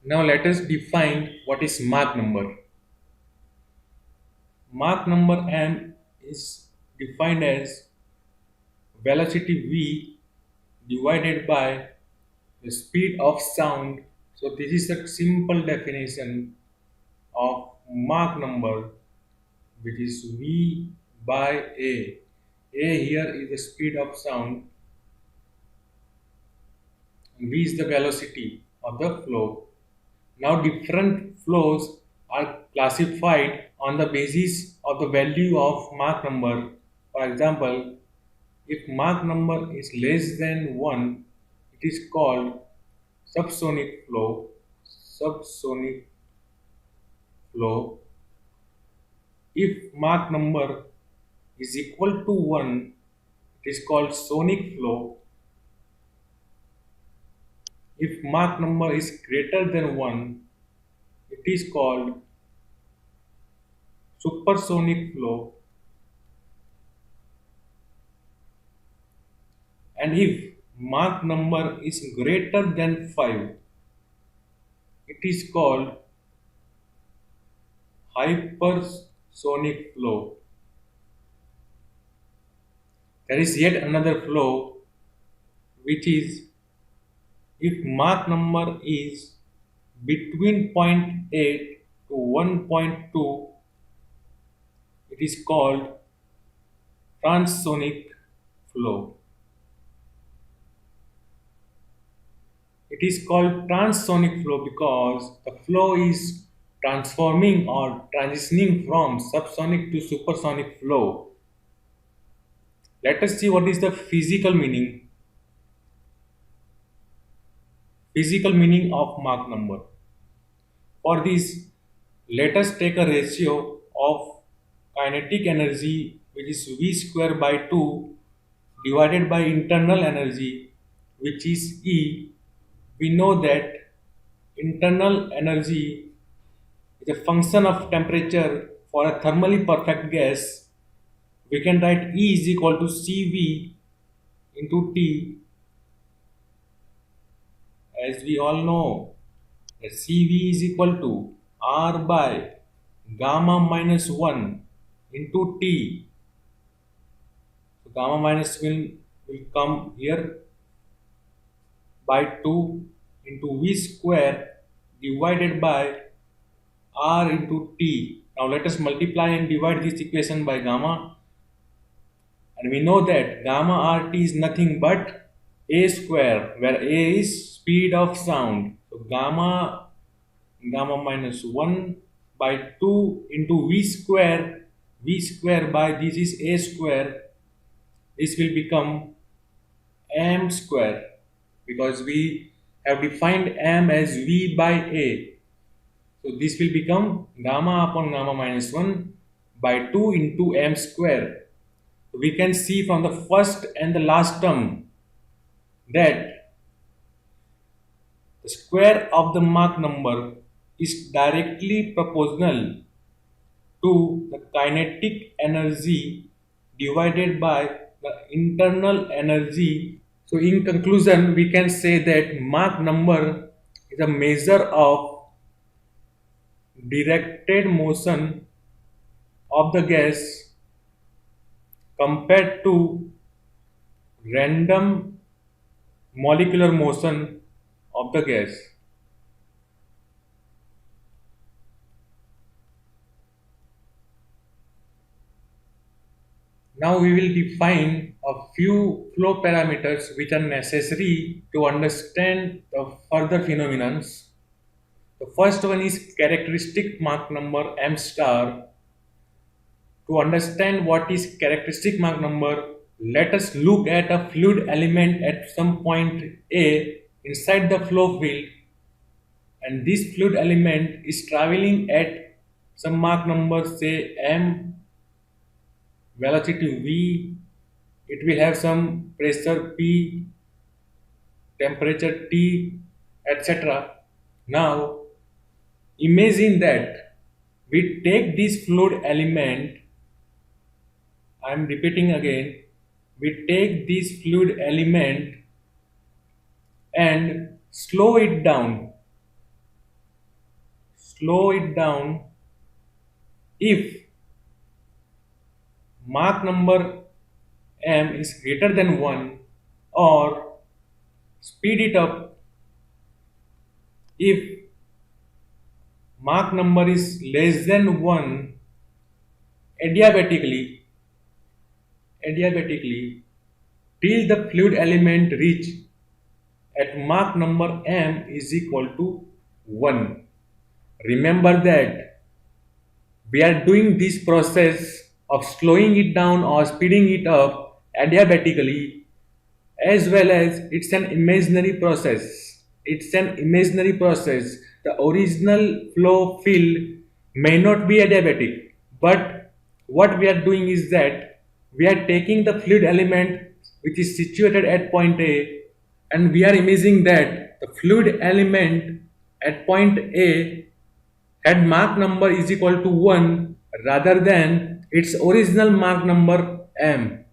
Now let us define what is Mach number. Mach number m is defined as velocity v divided by the speed of sound. So this is a simple definition of Mach number, which is v by a. A here is the speed of sound and v is the velocity of the flow. Now different flows are classified on the basis of the value of Mach number. For example, if Mach number is less than 1, it is called subsonic flow. Subsonic flow. If Mach number is equal to 1, it is called sonic flow. If Mach number is greater than 1, it is called supersonic flow. And if Mach number is greater than 5, it is called hypersonic flow. There is yet another flow, which is if Mach number is between zero point 0.8 to 1.2, it is called transonic flow. It is called transonic flow because the flow is transforming or transitioning from subsonic to supersonic flow. Let us see what is the physical meaning. Physical meaning of Mach number. For this, let us take a ratio of kinetic energy, which is V square by 2 divided by internal energy, which is E. We know that internal energy is a function of temperature for a thermally perfect gas. We can write E is equal to Cv into T. As we all know, that Cv is equal to R by gamma minus 1 into T. So gamma minus will come here by 2 into V square divided by R into T. Now let us multiply and divide this equation by gamma, and we know that gamma RT is nothing but A square, where A is speed of sound. So gamma minus 1 by 2 into V square by this is A square. This will become M square because we have defined M as V by A. So this will become gamma upon gamma minus 1 by 2 into M square. We can see from the first and the last term that the square of the Mach number is directly proportional to the kinetic energy divided by the internal energy. So in conclusion, we can say that Mach number is a measure of directed motion of the gas compared to random molecular motion of the gas. Now we will define a few flow parameters which are necessary to understand the further phenomena. The first one is characteristic Mach number m star. To understand what is characteristic Mach number, let us look at a fluid element at some point A inside the flow field, and this fluid element is traveling at some Mach number, say m, velocity v, it will have some pressure P, temperature T, etc. Now imagine that we take this fluid element, I am repeating again, we take this fluid element and slow it down. slow it down if Mach number m is greater than 1, or speed it up if Mach number is less than 1 adiabatically till the fluid element reach at Mach number m is equal to 1. Remember that we are doing this process of slowing it down or speeding it up adiabatically, as well as it's an imaginary process. The original flow field may not be adiabatic, but what we are doing is that we are taking the fluid element which is situated at point A, and we are imagining that the fluid element at point A had Mach number is equal to 1 rather than its original Mach number m.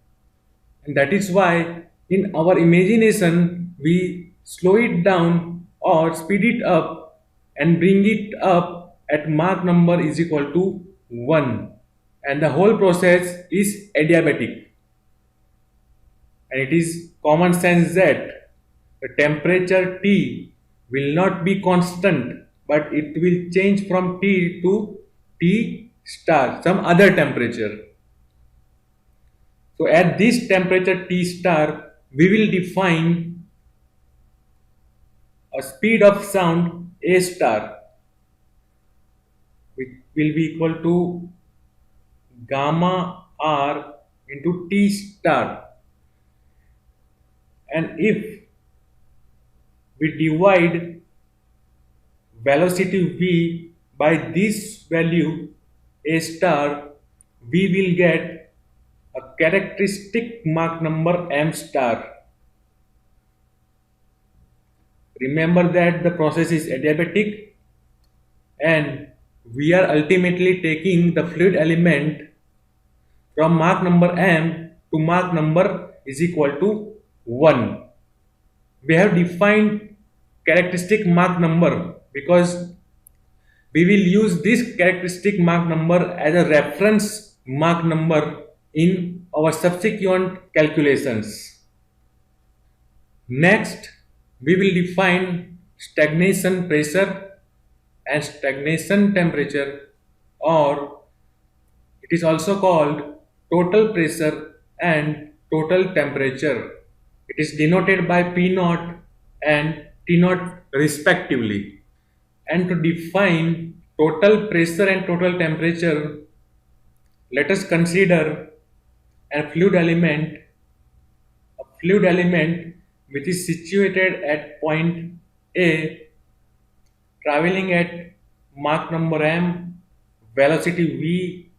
And that is why in our imagination we slow it down or speed it up and bring it up at Mach number is equal to 1. And the whole process is adiabatic. And it is common sense that the temperature T will not be constant, but it will change from T to T star, some other temperature. So at this temperature T star, we will define a speed of sound A star, which will be equal to gamma R into T star. And if we divide velocity v by this value A star, we will get a characteristic Mach number m star. Remember that the process is adiabatic and we are ultimately taking the fluid element from Mach number m to Mach number is equal to 1. We have defined characteristic Mach number because we will use this characteristic Mach number as a reference Mach number in our subsequent calculations. Next, we will define stagnation pressure and stagnation temperature, or it is also called total pressure and total temperature. It is denoted by P0 and T0 respectively. And to define total pressure and total temperature, let us consider a fluid element which is situated at point A, traveling at Mach number m, velocity v,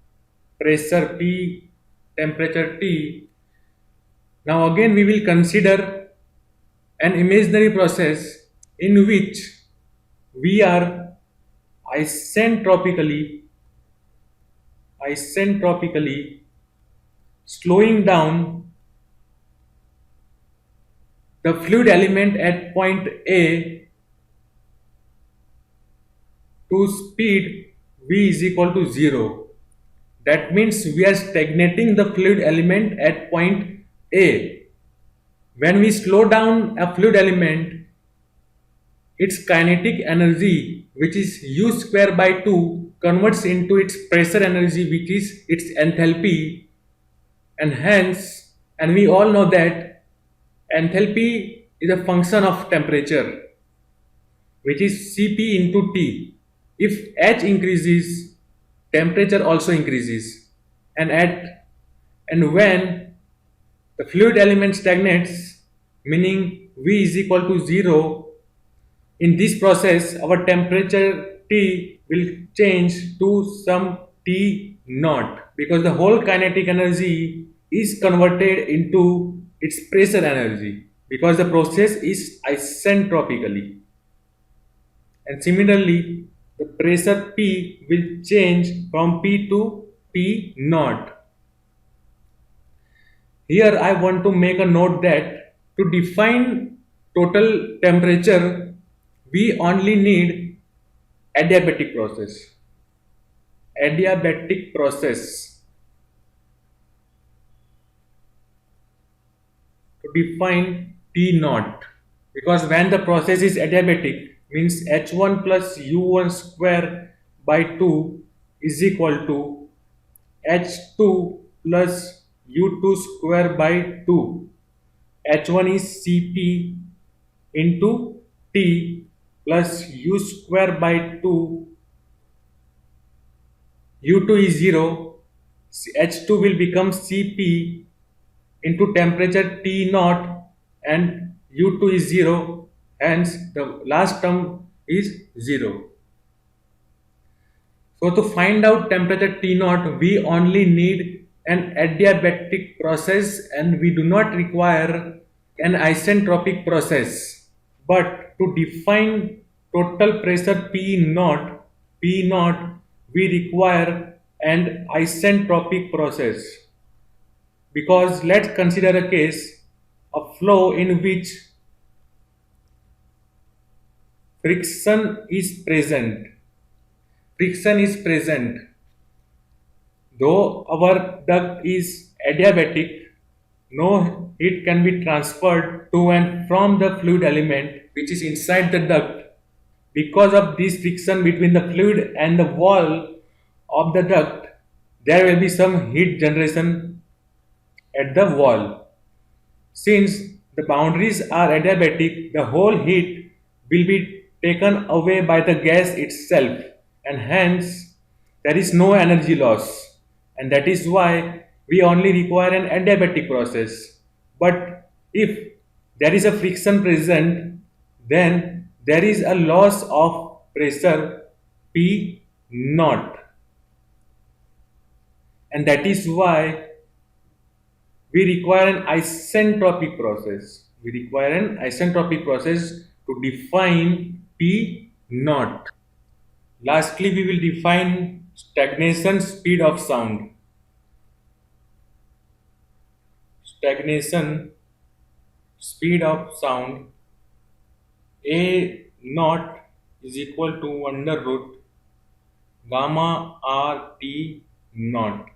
pressure P, temperature T. Now again we will consider an imaginary process in which we are isentropically slowing down the fluid element at point A to speed v is equal to 0. That means we are stagnating the fluid element at point A. When we slow down a fluid element, its kinetic energy, which is u square by 2, converts into its pressure energy, which is its enthalpy, and we all know that enthalpy is a function of temperature, which is Cp into T. If H increases, temperature also increases, and when the fluid element stagnates, meaning V is equal to 0, in this process our temperature T will change to some T naught, because the whole kinetic energy is converted into its pressure energy, because the process is isentropically. And similarly, the pressure P will change from P to P naught. Here I want to make a note that to define total temperature, we only need adiabatic process. Adiabatic process. To define T naught, because when the process is adiabatic means H1 plus U1 square by 2 is equal to H2 plus U2 square by 2. H1 is Cp into T plus U square by 2. U2 is 0. H2 will become Cp into temperature T naught and U2 is 0. Hence, the last term is 0. So to find out temperature T naught, we only need an adiabatic process and we do not require an isentropic process. But to define total pressure P naught, we require an isentropic process. Because let's consider a case, a flow in which friction is present. Friction is present. Though our duct is adiabatic, no heat can be transferred to and from the fluid element which is inside the duct. Because of this friction between the fluid and the wall of the duct, there will be some heat generation at the wall. Since the boundaries are adiabatic, the whole heat will be taken away by the gas itself and hence there is no energy loss, and that is why we only require an adiabatic process. But if there is a friction present, then there is a loss of pressure P naught, and that is why we require an isentropic process. We require an isentropic process to define P naught. Lastly, we will define stagnation speed of sound. Stagnation speed of sound, A naught is equal to under root gamma R T naught.